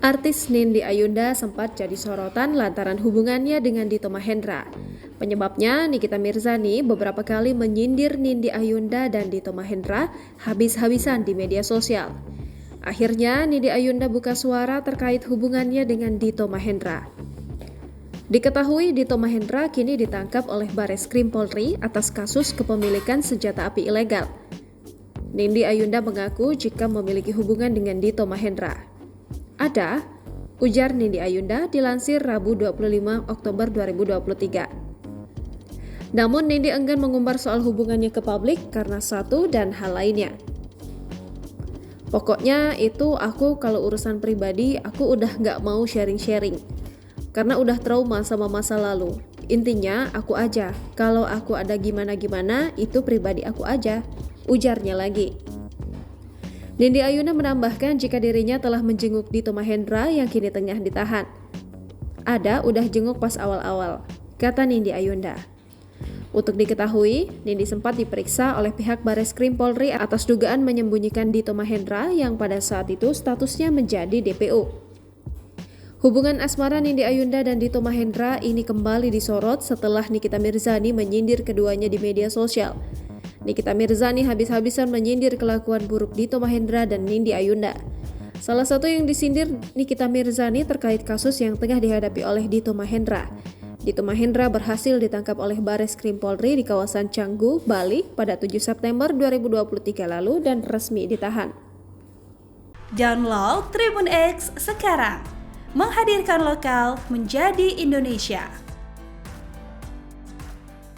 Artis Nindi Ayunda sempat jadi sorotan lantaran hubungannya dengan Dito Mahendra. Penyebabnya, Nikita Mirzani beberapa kali menyindir Nindi Ayunda dan Dito Mahendra habis-habisan di media sosial. Akhirnya, Nindi Ayunda buka suara terkait hubungannya dengan Dito Mahendra. Diketahui Dito Mahendra kini ditangkap oleh Bareskrim Polri atas kasus kepemilikan senjata api ilegal. Nindi Ayunda mengaku jika memiliki hubungan dengan Dito Mahendra. Ada, ujar Nindi Ayunda dilansir Rabu 25 Oktober 2023. Namun Nindi enggan mengumbar soal hubungannya ke publik karena satu dan hal lainnya. Pokoknya itu aku kalau urusan pribadi aku udah gak mau sharing-sharing. Karena udah trauma sama masa lalu. Intinya aku aja, kalau aku ada gimana-gimana itu pribadi aku aja, ujarnya lagi. Nindi Ayunda menambahkan jika dirinya telah menjenguk Dito Mahendra yang kini tengah ditahan. Ada udah jenguk pas awal-awal, kata Nindi Ayunda. Untuk diketahui, Nindi sempat diperiksa oleh pihak Bareskrim Polri atas dugaan menyembunyikan Dito Mahendra yang pada saat itu statusnya menjadi DPO. Hubungan asmara Nindi Ayunda dan Dito Mahendra ini kembali disorot setelah Nikita Mirzani menyindir keduanya di media sosial. Nikita Mirzani habis-habisan menyindir kelakuan buruk Dito Mahendra dan Nindi Ayunda. Salah satu yang disindir Nikita Mirzani terkait kasus yang tengah dihadapi oleh Dito Mahendra. Dito Mahendra berhasil ditangkap oleh Bareskrim Polri di kawasan Canggu, Bali pada 7 September 2023 lalu dan resmi ditahan. Download Tribun X sekarang, menghadirkan lokal menjadi Indonesia.